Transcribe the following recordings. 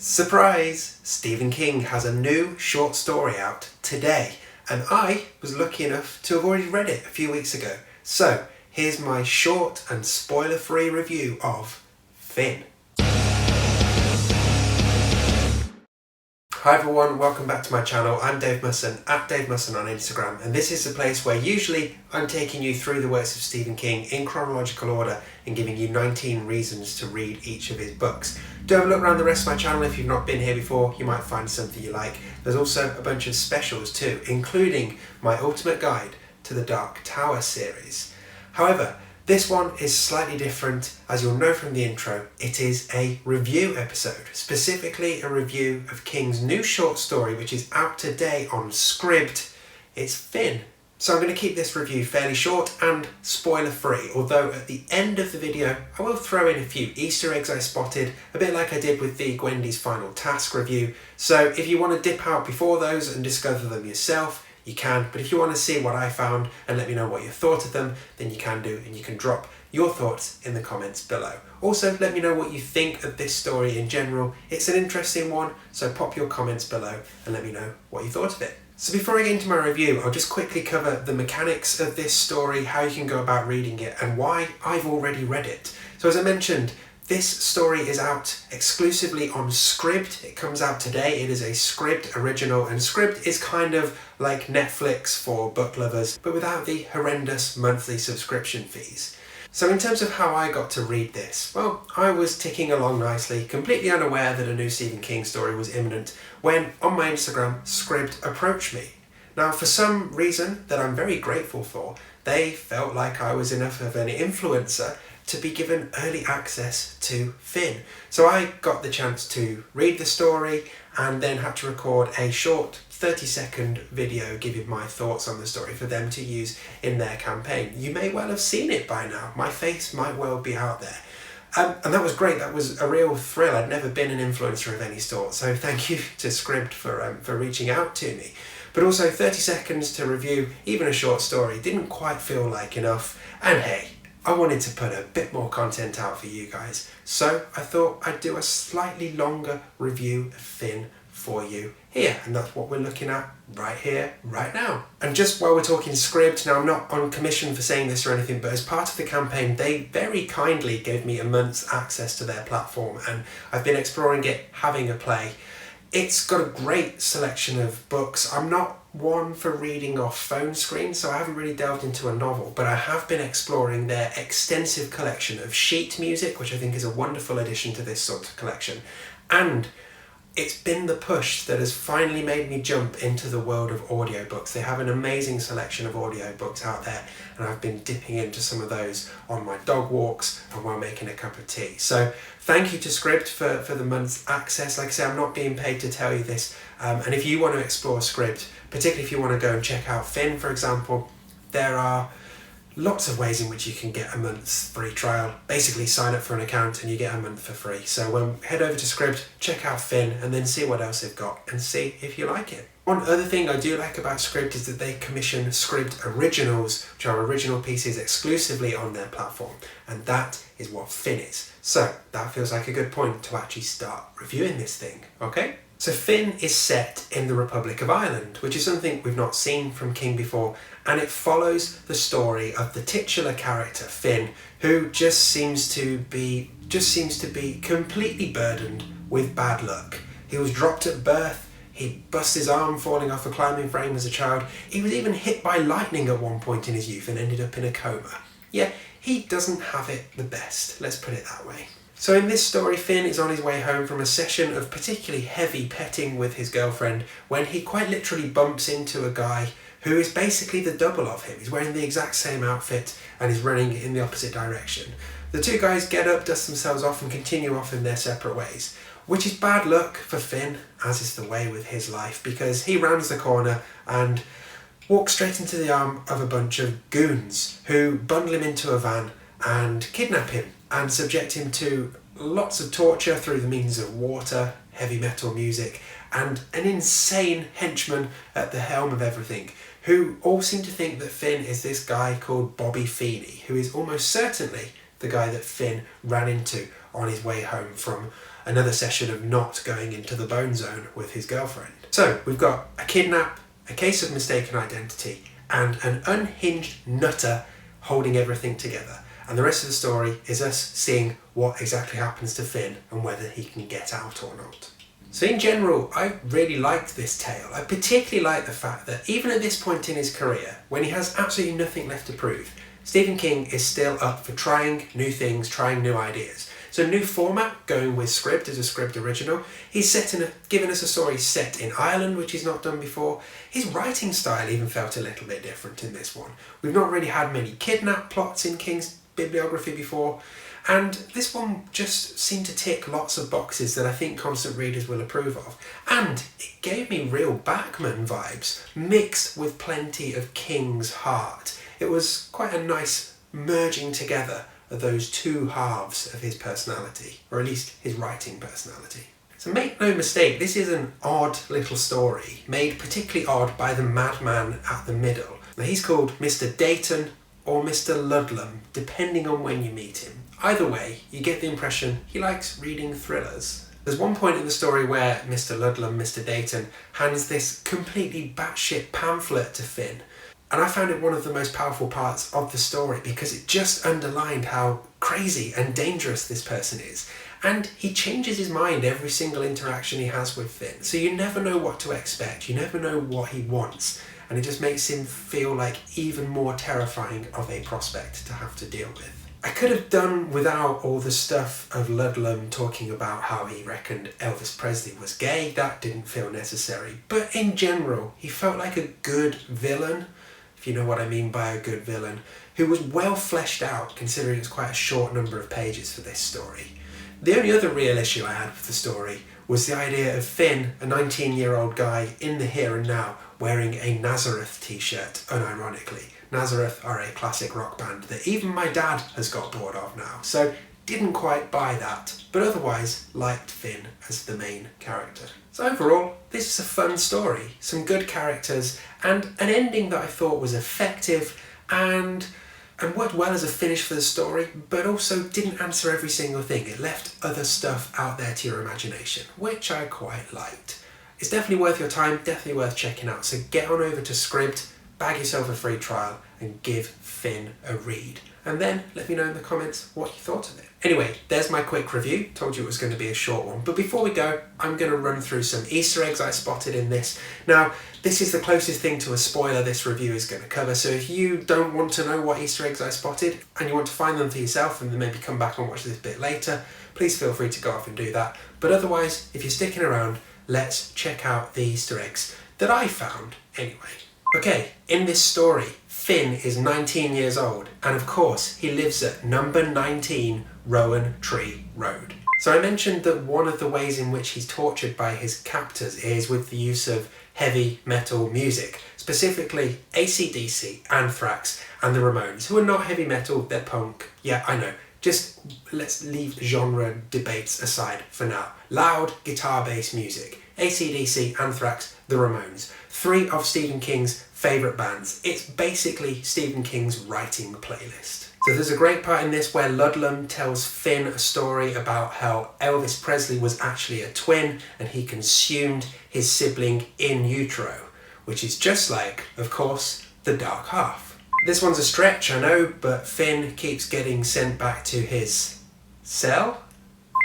Surprise! Stephen King has a new short story out today, and I was lucky enough to have already read it a few weeks ago. So here's my short and spoiler-free review of Finn. Hi everyone, welcome back to my channel. I'm Dave Musson, at Dave Musson on Instagram, and this is the place where usually I'm taking you through the works of Stephen King in chronological order and giving you 19 reasons to read each of his books. Do have a look around the rest of my channel if you've not been here before, you might find something you like. There's also a bunch of specials too, including my ultimate guide to the Dark Tower series. However, this one is slightly different. As you'll know from the intro, it is a review episode, specifically a review of King's new short story, which is out today on Scribd. It's Finn. So I'm going to keep this review fairly short and spoiler-free, although at the end of the video I will throw in a few Easter eggs I spotted, a bit like I did with the Gwendy's Final Task review. So if you want to dip out before those and discover them yourself, you can, but if you want to see what I found and let me know what you thought of them, then you can do, and you can drop your thoughts in the comments below. Also, let me know what you think of this story in general. It's an interesting one, so pop your comments below and let me know what you thought of it. So before I get into my review, I'll just quickly cover the mechanics of this story, how you can go about reading it, and why I've already read it. So as I mentioned, this story is out exclusively on Scribd. It comes out today. It is a Scribd original, and Scribd is kind of like Netflix for book lovers, but without the horrendous monthly subscription fees. So in terms of how I got to read this, well, I was ticking along nicely, completely unaware that a new Stephen King story was imminent, when on my Instagram, Scribd approached me. Now, for some reason that I'm very grateful for, they felt like I was enough of an influencer to be given early access to Finn. So I got the chance to read the story and then had to record a short 30-second video giving my thoughts on the story for them to use in their campaign. You may well have seen it by now. My face might well be out there. And that was great. That was a real thrill. I'd never been an influencer of any sort, so thank you to Scribd for reaching out to me. But also 30 seconds to review even a short story didn't quite feel like enough, and hey, I wanted to put a bit more content out for you guys, so I thought I'd do a slightly longer review of Finn for you here, and that's what we're looking at right here, right now. And just while we're talking Scribd, now I'm not on commission for saying this or anything, but as part of the campaign, they very kindly gave me a month's access to their platform, and I've been exploring it, having a play. It's got a great selection of books. I'm not one for reading off phone screens, so I haven't really delved into a novel, but I have been exploring their extensive collection of sheet music, which I think is a wonderful addition to this sort of collection. And it's been the push that has finally made me jump into the world of audiobooks. They have an amazing selection of audiobooks out there, and I've been dipping into some of those on my dog walks and while making a cup of tea. So thank you to Scribd for the month's access. Like I say, I'm not being paid to tell you this. And if you want to explore Scribd, particularly if you want to go and check out Finn, for example, there are lots of ways in which you can get a month's free trial. Basically sign up for an account and you get a month for free. So head over to Scribd, check out Finn, and then see what else they've got and see if you like it. One other thing I do like about Scribd is that they commission Scribd originals, which are original pieces exclusively on their platform, and that is what Finn is. So that feels like a good point to actually start reviewing this thing, okay? So Finn is set in the Republic of Ireland, which is something we've not seen from King before, and it follows the story of the titular character Finn, who just seems to be completely burdened with bad luck. He was dropped at birth, he bust his arm falling off a climbing frame as a child, he was even hit by lightning at one point in his youth and ended up in a coma. Yeah, he doesn't have it the best, let's put it that way. So in this story, Finn is on his way home from a session of particularly heavy petting with his girlfriend when he quite literally bumps into a guy who is basically the double of him. He's wearing the exact same outfit and is running in the opposite direction. The two guys get up, dust themselves off and continue off in their separate ways, which is bad luck for Finn, as is the way with his life, because he rounds the corner and walks straight into the arm of a bunch of goons who bundle him into a van and kidnap him and subject him to lots of torture through the means of water, heavy metal music, and an insane henchman at the helm of everything, who all seem to think that Finn is this guy called Bobby Feeney, who is almost certainly the guy that Finn ran into on his way home from another session of not going into the bone zone with his girlfriend. So we've got a kidnap, a case of mistaken identity, and an unhinged nutter holding everything together. And the rest of the story is us seeing what exactly happens to Finn and whether he can get out or not. So in general, I really liked this tale. I particularly like the fact that even at this point in his career, when he has absolutely nothing left to prove, Stephen King is still up for trying new things, trying new ideas. So new format, going with Scribd as a Scribd original. He's given us a story set in Ireland, which he's not done before. His writing style even felt a little bit different in this one. We've not really had many kidnap plots in King's bibliography before, and this one just seemed to tick lots of boxes that I think constant readers will approve of. And it gave me real Bachman vibes, mixed with plenty of King's heart. It was quite a nice merging together of those two halves of his personality, or at least his writing personality. So make no mistake, this is an odd little story, made particularly odd by the madman at the middle. Now he's called Mr. Dayton or Mr. Ludlum, depending on when you meet him. Either way, you get the impression he likes reading thrillers. There's one point in the story where Mr. Ludlum, Mr. Dayton, hands this completely batshit pamphlet to Finn. And I found it one of the most powerful parts of the story because it just underlined how crazy and dangerous this person is. And he changes his mind every single interaction he has with Finn. So you never know what to expect. You never know what he wants. And it just makes him feel like even more terrifying of a prospect to have to deal with. I could have done without all the stuff of Ludlum talking about how he reckoned Elvis Presley was gay. That didn't feel necessary. But in general, he felt like a good villain, if you know what I mean by a good villain, who was well fleshed out considering it's quite a short number of pages for this story. The only other real issue I had with the story was the idea of Finn, a 19-year-old guy in the here and now, wearing a Nazareth t-shirt, unironically. Nazareth are a classic rock band that even my dad has got bored of now, so didn't quite buy that, but otherwise liked Finn as the main character. So overall, this is a fun story, some good characters, and an ending that I thought was effective and worked well as a finish for the story, but also didn't answer every single thing. It left other stuff out there to your imagination, which I quite liked. It's definitely worth your time, definitely worth checking out, so get on over to Scribd, bag yourself a free trial, and give Finn a read. And then let me know in the comments what you thought of it. Anyway, there's my quick review. Told you it was going to be a short one. But before we go, I'm going to run through some Easter eggs I spotted in this. Now, this is the closest thing to a spoiler this review is going to cover. So if you don't want to know what Easter eggs I spotted and you want to find them for yourself and then maybe come back and watch this bit later, please feel free to go off and do that. But otherwise, if you're sticking around, let's check out the Easter eggs that I found anyway. Okay, in this story, Finn is 19 years old, and of course he lives at number 19 Rowan Tree Road. So I mentioned that one of the ways in which he's tortured by his captors is with the use of heavy metal music, specifically AC/DC, Anthrax and the Ramones, who are not heavy metal, they're punk. Yeah, I know. Just let's leave genre debates aside for now. Loud guitar-based music. AC/DC, Anthrax, the Ramones. Three of Stephen King's favourite bands. It's basically Stephen King's writing playlist. So there's a great part in this where Ludlum tells Finn a story about how Elvis Presley was actually a twin and he consumed his sibling in utero, which is just like, of course, The Dark Half. This one's a stretch, I know, but Finn keeps getting sent back to his cell.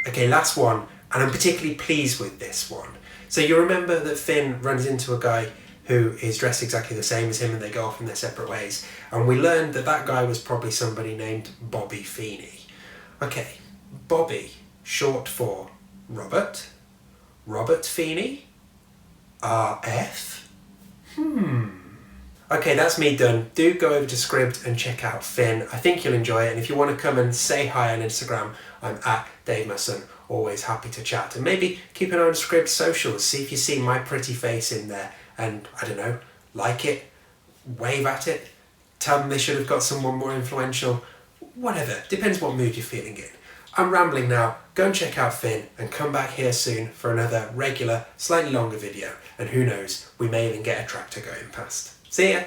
Okay, last one, and I'm particularly pleased with this one. So you remember that Finn runs into a guy who is dressed exactly the same as him and they go off in their separate ways. And we learned that that guy was probably somebody named Bobby Feeney. Okay, Bobby, short for Robert? Robert Feeney? RF? Okay, that's me done. Do go over to Scribd and check out Finn. I think you'll enjoy it. And if you want to come and say hi on Instagram, I'm at Dave Musson. Always happy to chat. And maybe keep an eye on Scribd socials. See if you see my pretty face in there. And, I don't know, like it, wave at it, tell them they should have got someone more influential. Whatever. Depends what mood you're feeling in. I'm rambling now. Go and check out Finn and come back here soon for another regular, slightly longer video. And who knows, we may even get a tractor going past. See ya!